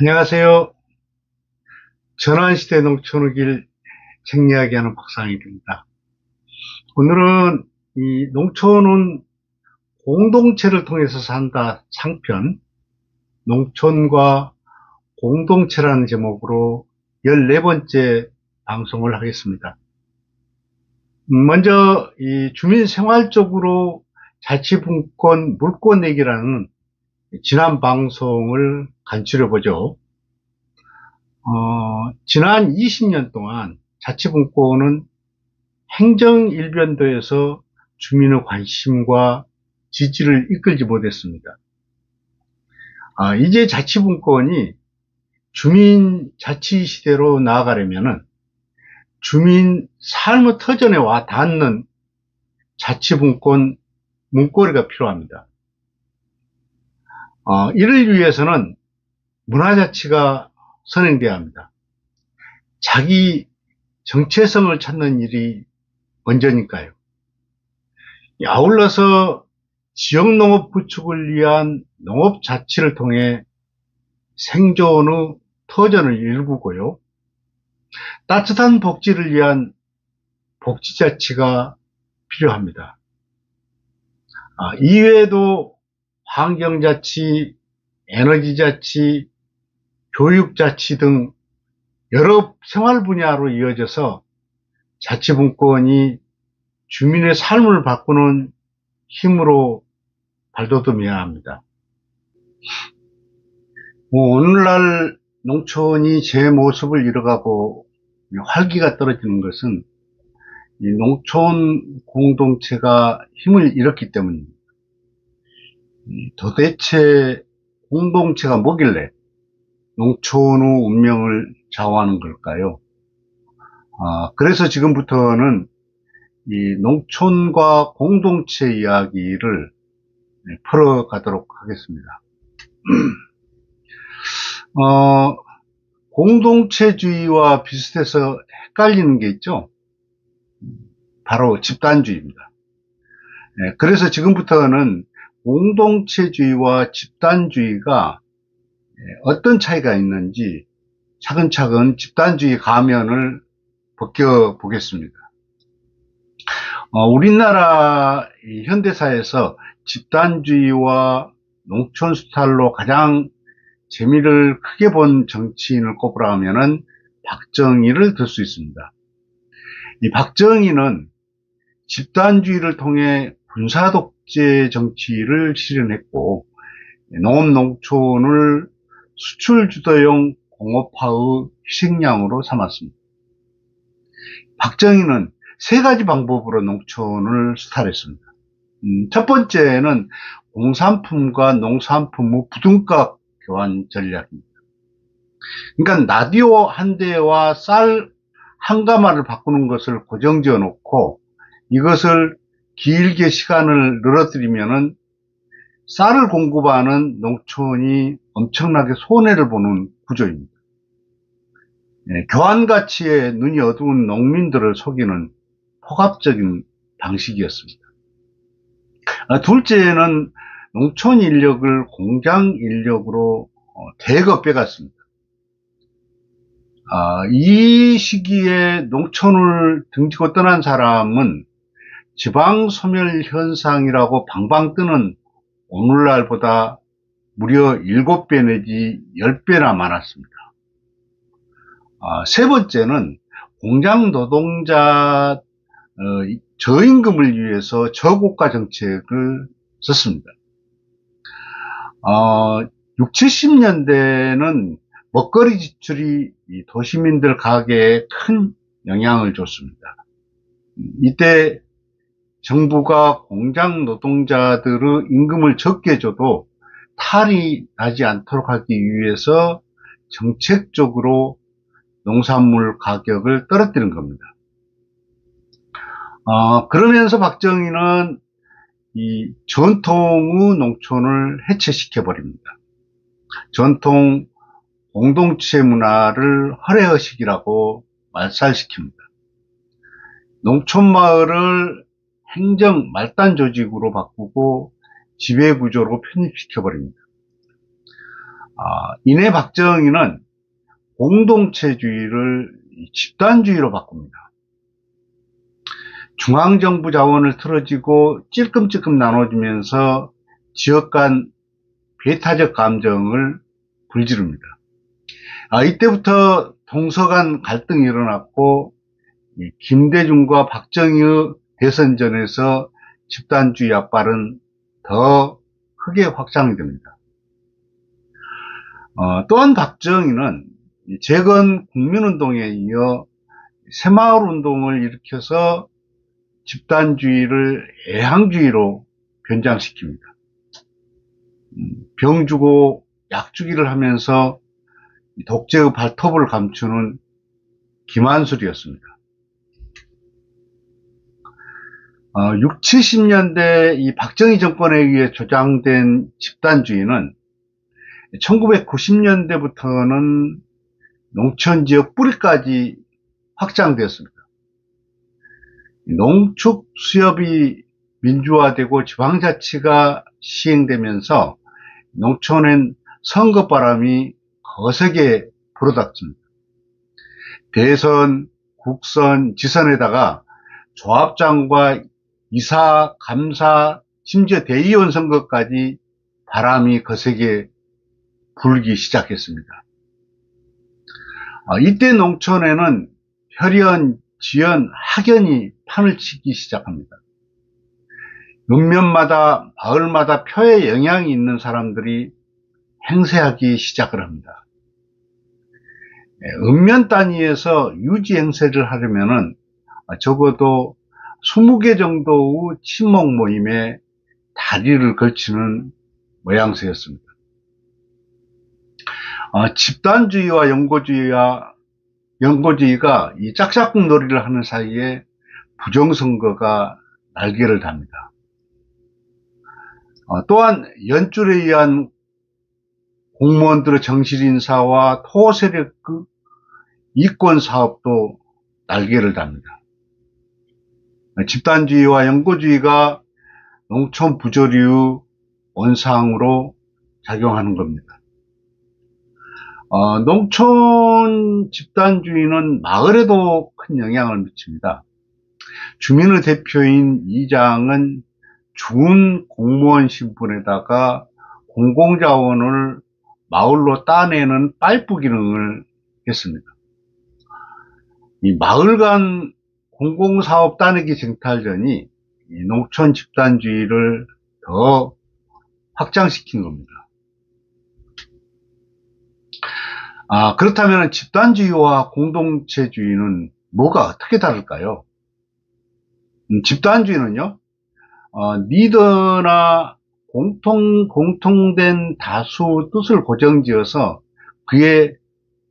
안녕하세요. 전환시대 농촌의 길 책 이야기하는 박상일입니다. 오늘은 이 농촌은 공동체를 통해서 산다 상편 농촌과 공동체라는 제목으로 14번째 방송을 하겠습니다. 먼저 이 주민 생활적으로 자치분권 물권 내기라는 지난 방송을 간추려 보죠. 지난 20년 동안 자치분권은 행정일변도에서 주민의 관심과 지지를 이끌지 못했습니다. 이제 자치분권이 주민 자치 시대로 나아가려면 주민 삶의 터전에 와 닿는 자치분권 문고리가 필요합니다. 이를 위해서는 문화자치가 선행돼야 합니다. 자기 정체성을 찾는 일이 먼저니까요. 아울러서 지역농업 구축을 위한 농업자치를 통해 생존의 터전을 일구고요. 따뜻한 복지를 위한 복지자치가 필요합니다. 이외에도 환경자치, 에너지자치, 교육자치 등 여러 생활 분야로 이어져서 자치분권이 주민의 삶을 바꾸는 힘으로 발돋움해야 합니다. 오늘날 농촌이 제 모습을 잃어가고 활기가 떨어지는 것은 이 농촌 공동체가 힘을 잃었기 때문입니다. 도대체 공동체가 뭐길래 농촌의 운명을 좌우하는 걸까요? 그래서 지금부터는 이 농촌과 공동체 이야기를 풀어가도록 하겠습니다. 공동체주의와 비슷해서 헷갈리는 게 있죠. 바로 집단주의입니다. 그래서 지금부터는 공동체주의와 집단주의가 어떤 차이가 있는지 차근차근 집단주의 가면을 벗겨보겠습니다. 우리나라 현대사에서 집단주의와 농촌 수탈로 가장 재미를 크게 본 정치인을 꼽으라 하면은 박정희를 들 수 있습니다. 이 박정희는 집단주의를 통해 군사독재 정치를 실현했고 농업 농촌을 수출주도용 공업화의 희생양으로 삼았습니다. 박정희는 세 가지 방법으로 농촌을 수탈했습니다. 첫 번째는 공산품과 농산품의 부등가 교환 전략입니다. 그러니까 라디오 한 대와 쌀 한 가마를 바꾸는 것을 고정지어 놓고 이것을 길게 시간을 늘어뜨리면은 쌀을 공급하는 농촌이 엄청나게 손해를 보는 구조입니다. 교환 가치에 눈이 어두운 농민들을 속이는 폭압적인 방식이었습니다. 둘째는 농촌 인력을 공장 인력으로 대거 빼갔습니다. 이 시기에 농촌을 등지고 떠난 사람은 지방 소멸 현상이라고 방방 뜨는 오늘날보다 무려 7배 내지 10배나 많았습니다. 세 번째는 공장 노동자 저임금을 위해서 저고가 정책을 썼습니다. 60, 70년대는 먹거리 지출이 도시민들 가계에 큰 영향을 줬습니다. 이때 정부가 공장 노동자들의 임금을 적게 줘도 탈이 나지 않도록 하기 위해서 정책적으로 농산물 가격을 떨어뜨린 겁니다. 그러면서 박정희는 이 전통의 농촌을 해체시켜 버립니다. 전통 공동체 문화를 허례허식이라고 말살시킵니다. 농촌마을을 행정 말단 조직으로 바꾸고 지배구조로 편입시켜 버립니다. 이내 박정희는 공동체주의를 집단주의로 바꿉니다. 중앙정부 자원을 틀어지고 찔끔찔끔 나눠주면서 지역 간 배타적 감정을 불지릅니다. 이때부터 동서 간 갈등이 일어났고 김대중과 박정희의 대선전에서 집단주의 약발은 더 크게 확장이 됩니다. 또한 박정희는 재건 국민운동에 이어 새마을운동을 일으켜서 집단주의를 애향주의로 변장시킵니다. 병 주고 약 주기를 하면서 독재의 발톱을 감추는 김한술이었습니다. 60, 70년대 이 박정희 정권에 의해 조장된 집단주의는 1990년대부터는 농촌 지역 뿌리까지 확장되었습니다. 농축 수협이 민주화되고 지방자치가 시행되면서 농촌엔 선거바람이 거세게 불어닥칩니다. 대선, 국선, 지선에다가 조합장과 이사, 감사, 심지어 대의원 선거까지 바람이 거세게 불기 시작했습니다. 이때 농촌에는 혈연, 지연, 학연이 판을 치기 시작합니다. 읍면마다 마을마다 표에 영향이 있는 사람들이 행세하기 시작을 합니다. 읍면 단위에서 유지 행세를 하려면은 적어도 20개 정도의 친목 모임에 다리를 걸치는 모양새였습니다. 집단주의와 연고주의가 이 짝짝꿍 놀이를 하는 사이에 부정선거가 날개를 답니다. 또한 연줄에 의한 공무원들의 정실인사와 토세력의 이권사업도 날개를 답니다. 집단주의와 연고주의가 농촌 부조리의 원상으로 작용하는 겁니다. 농촌 집단주의는 마을에도 큰 영향을 미칩니다. 주민의 대표인 이장은 준 공무원 신분에다가 공공자원을 마을로 따내는 파이프 기능을 했습니다. 이 마을 간 공공사업 따내기 쟁탈전이 농촌 집단주의를 더 확장시킨 겁니다. 그렇다면 집단주의와 공동체주의는 뭐가 어떻게 다를까요? 집단주의는요, 리더나 공통된 다수 뜻을 고정지어서 그에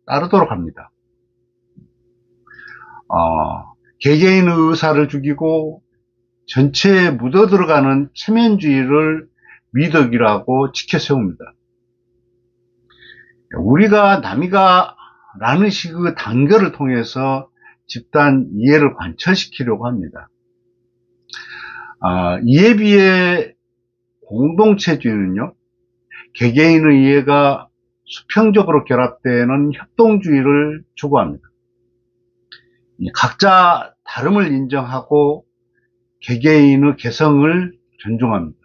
따르도록 합니다. 개개인의 의사를 죽이고 전체에 묻어들어가는 체면주의를 미덕이라고 지켜 세웁니다. 우리가 남이가 라는 식의 단결을 통해서 집단 이해를 관철시키려고 합니다. 이에 비해 공동체주의는요, 개개인의 이해가 수평적으로 결합되는 협동주의를 추구합니다. 각자 다름을 인정하고 개개인의 개성을 존중합니다.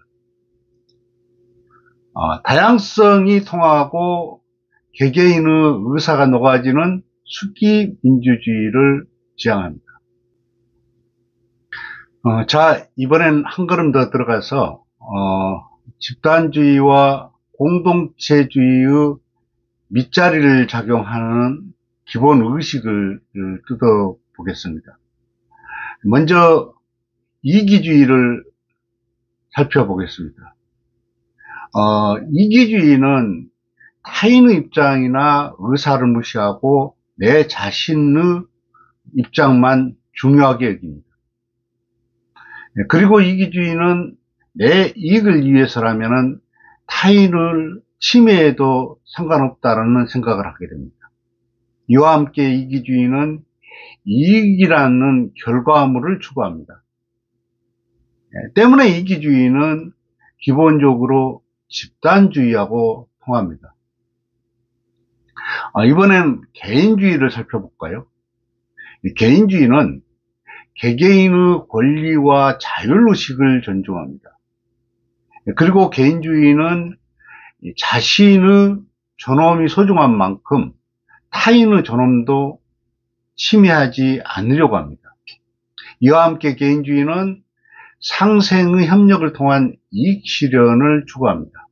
다양성이 통하고 개개인의 의사가 녹아지는 수기 민주주의를 지향합니다. 자, 이번엔 한 걸음 더 들어가서 집단주의와 공동체주의의 밑자리를 작용하는 기본 의식을 뜯어보겠습니다. 먼저 이기주의를 살펴보겠습니다. 이기주의는 타인의 입장이나 의사를 무시하고 내 자신의 입장만 중요하게 여깁니다. 그리고 이기주의는 내 이익을 위해서라면 타인을 침해해도 상관없다는 생각을 하게 됩니다. 이와 함께 이기주의는 이익이라는 결과물을 추구합니다. 때문에 이기주의는 기본적으로 집단주의하고 통합니다. 이번엔 개인주의를 살펴볼까요? 이 개인주의는 개개인의 권리와 자율의식을 존중합니다. 그리고 개인주의는 자신의 존엄이 소중한 만큼 타인의 존엄도 침해하지 않으려고 합니다. 이와 함께 개인주의는 상생의 협력을 통한 이익 실현을 추구합니다.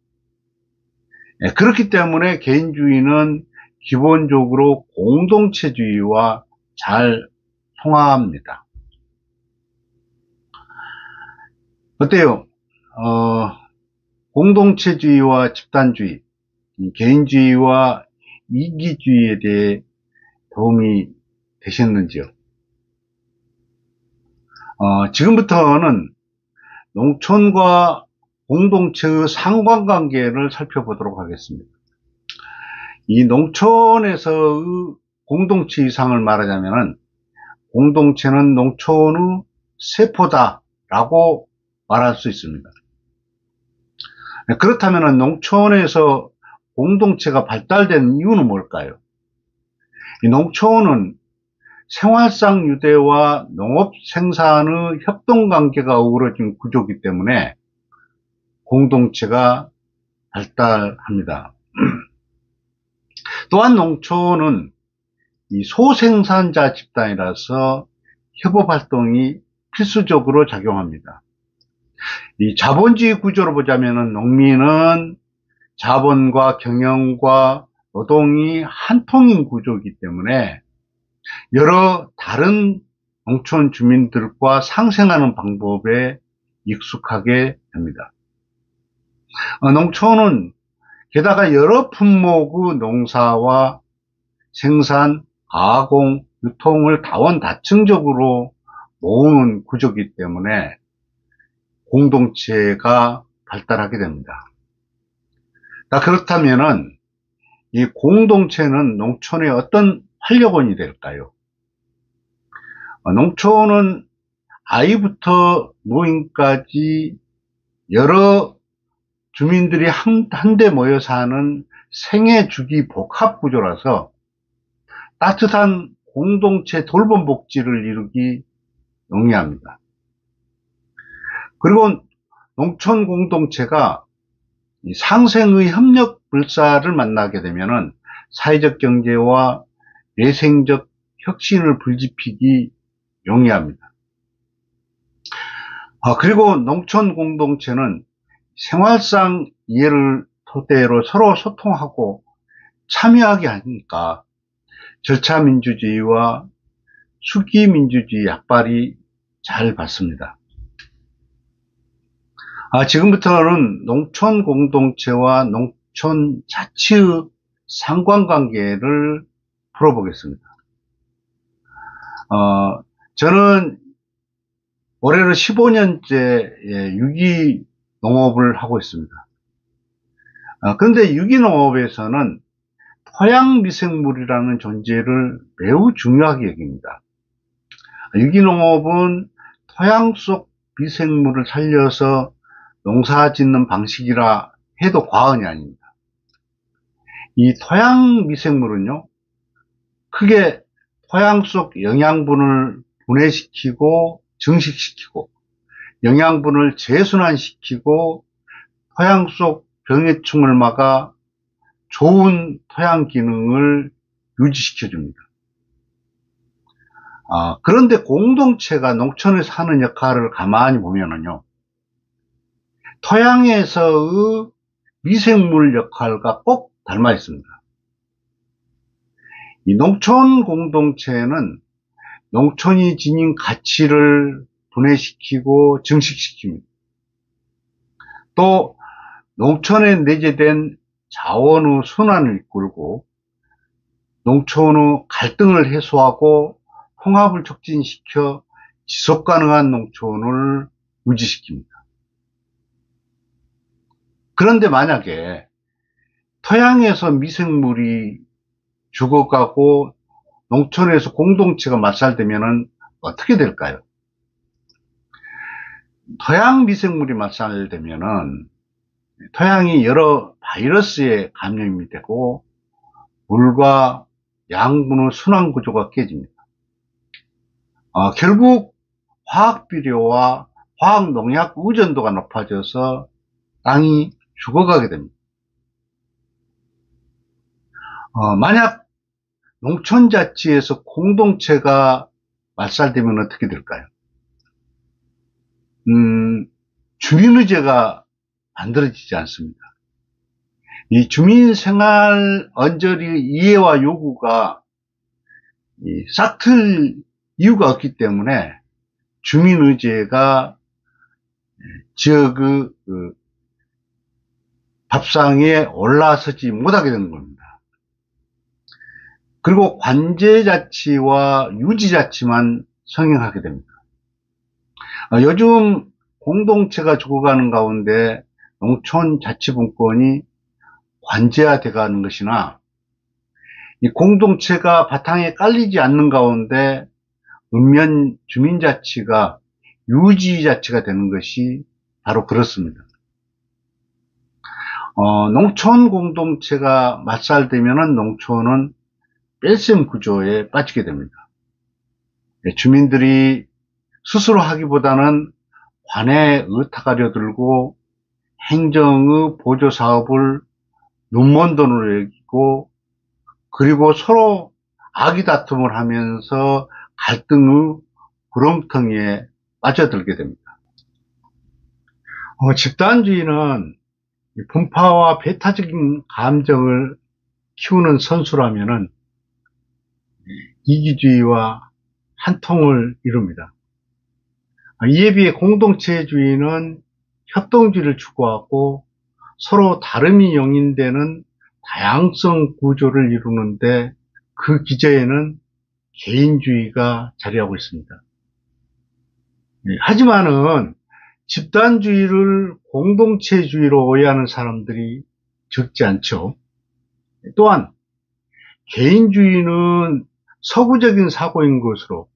그렇기 때문에 개인주의는 기본적으로 공동체주의와 잘 통합니다. 어때요? 공동체주의와 집단주의, 개인주의와 이기주의에 대해 도움이 되셨는지요? 지금부터는 농촌과 공동체의 상관관계를 살펴보도록 하겠습니다. 이 농촌에서의 공동체 이상을 말하자면 공동체는 농촌의 세포다라고 말할 수 있습니다. 그렇다면 농촌에서 공동체가 발달된 이유는 뭘까요? 이 농촌은 생활상 유대와 농업 생산의 협동관계가 어우러진 구조이기 때문에 공동체가 발달합니다. 또한 농촌은 이 소생산자 집단이라서 협업활동이 필수적으로 작용합니다. 이 자본주의 구조로 보자면 농민은 자본과 경영과 노동이 한 통인 구조이기 때문에 여러 다른 농촌 주민들과 상생하는 방법에 익숙하게 됩니다. 농촌은 게다가 여러 품목의 농사와 생산, 가공, 유통을 다원다층적으로 모으는 구조이기 때문에 공동체가 발달하게 됩니다. 그렇다면은 이 공동체는 농촌의 어떤 활력원이 될까요? 농촌은 아이부터 노인까지 여러 주민들이 한데 모여 사는 생애주기 복합 구조라서 따뜻한 공동체 돌봄 복지를 이루기 용이합니다. 그리고 농촌 공동체가 상생의 협력 불사를 만나게 되면은 사회적 경제와 내생적 혁신을 불지피기 용이합니다. 그리고 농촌 공동체는 생활상 이해를 토대로 서로 소통하고 참여하게 하니까 절차민주주의와 수기민주주의 약발이 잘 받습니다. 지금부터는 농촌 공동체와 농촌 자치의 상관관계를 풀어보겠습니다. 저는 올해로 15년째 유기농업을 하고 있습니다. 그런데 유기농업에서는 토양미생물이라는 존재를 매우 중요하게 여깁니다. 유기농업은 토양 속 미생물을 살려서 농사 짓는 방식이라 해도 과언이 아닙니다. 이 토양 미생물은요, 크게 토양 속 영양분을 분해시키고 증식시키고 영양분을 재순환시키고 토양 속 병해충을 막아 좋은 토양 기능을 유지시켜 줍니다. 그런데 공동체가 농촌에 사는 역할을 가만히 보면은요, 토양에서의 미생물 역할과 꼭 닮아 있습니다. 이 농촌 공동체는 농촌이 지닌 가치를 분해시키고 증식시킵니다. 또 농촌에 내재된 자원의 순환을 이끌고 농촌의 갈등을 해소하고 통합을 촉진시켜 지속가능한 농촌을 유지시킵니다. 그런데 만약에 토양에서 미생물이 죽어가고 농촌에서 공동체가 맞살되면 어떻게 될까요? 토양 미생물이 맞살되면 토양이 여러 바이러스에 감염이 되고 물과 양분의 순환 구조가 깨집니다. 결국 화학 비료와 화학 농약 의존도가 높아져서 땅이 죽어가게 됩니다. 만약 농촌자치에서 공동체가 말살되면 어떻게 될까요? 주민의제가 만들어지지 않습니다. 이 주민생활 언저리 이해와 요구가 싹 틀 이유가 없기 때문에 주민의제가 지역의 밥상에 올라서지 못하게 되는 겁니다. 그리고 관제자치와 유지자치만 성행하게 됩니다. 요즘 공동체가 죽어가는 가운데 농촌자치분권이 관제화되어 가는 것이나 이 공동체가 바탕에 깔리지 않는 가운데 읍면 주민자치가 유지자치가 되는 것이 바로 그렇습니다. 농촌 공동체가 맞살되면 농촌은 뺄셈 구조에 빠지게 됩니다. 주민들이 스스로 하기보다는 관에 의탁하려 들고 행정의 보조사업을 눈먼 돈으로 여기고 그리고 서로 아기다툼을 하면서 갈등의 구렁텅이에 빠져들게 됩니다. 집단주의는 분파와 배타적인 감정을 키우는 선수라면은 이기주의와 한통을 이룹니다. 이에 비해 공동체주의는 협동주의를 추구하고 서로 다름이 용인되는 다양성 구조를 이루는데 그 기저에는 개인주의가 자리하고 있습니다. 하지만은 집단주의를 공동체주의로 오해하는 사람들이 적지 않죠. 또한 개인주의는 서구적인 사고인 것으로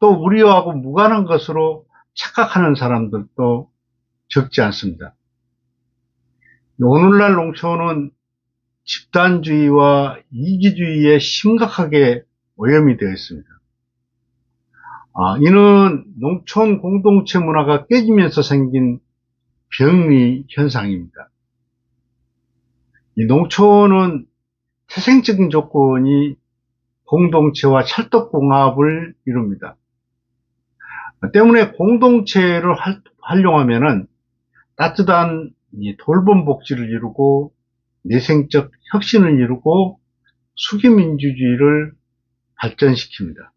또 우리하고 무관한 것으로 착각하는 사람들도 적지 않습니다. 오늘날 농촌은 집단주의와 이기주의에 심각하게 오염이 되어 있습니다. 이는 농촌 공동체 문화가 깨지면서 생긴 병리 현상입니다. 이 농촌은 태생적인 조건이 공동체와 찰떡궁합을 이룹니다. 때문에 공동체를 활용하면은 따뜻한 돌봄 복지를 이루고 내생적 혁신을 이루고 수기민주주의를 발전시킵니다.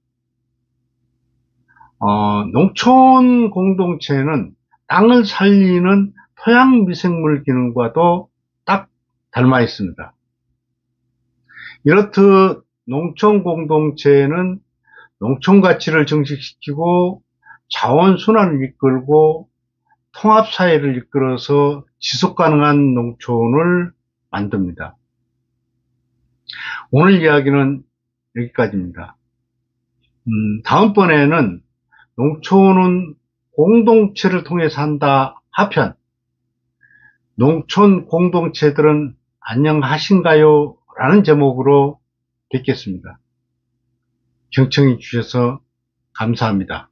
농촌 공동체는 땅을 살리는 토양 미생물 기능과도 딱 닮아 있습니다. 이렇듯 농촌 공동체는 농촌 가치를 증식시키고 자원 순환을 이끌고 통합 사회를 이끌어서 지속 가능한 농촌을 만듭니다. 오늘 이야기는 여기까지입니다. 다음번에는 농촌은 공동체를 통해 산다 하편 농촌 공동체들은 안녕하신가요? 라는 제목으로 뵙겠습니다. 경청해 주셔서 감사합니다.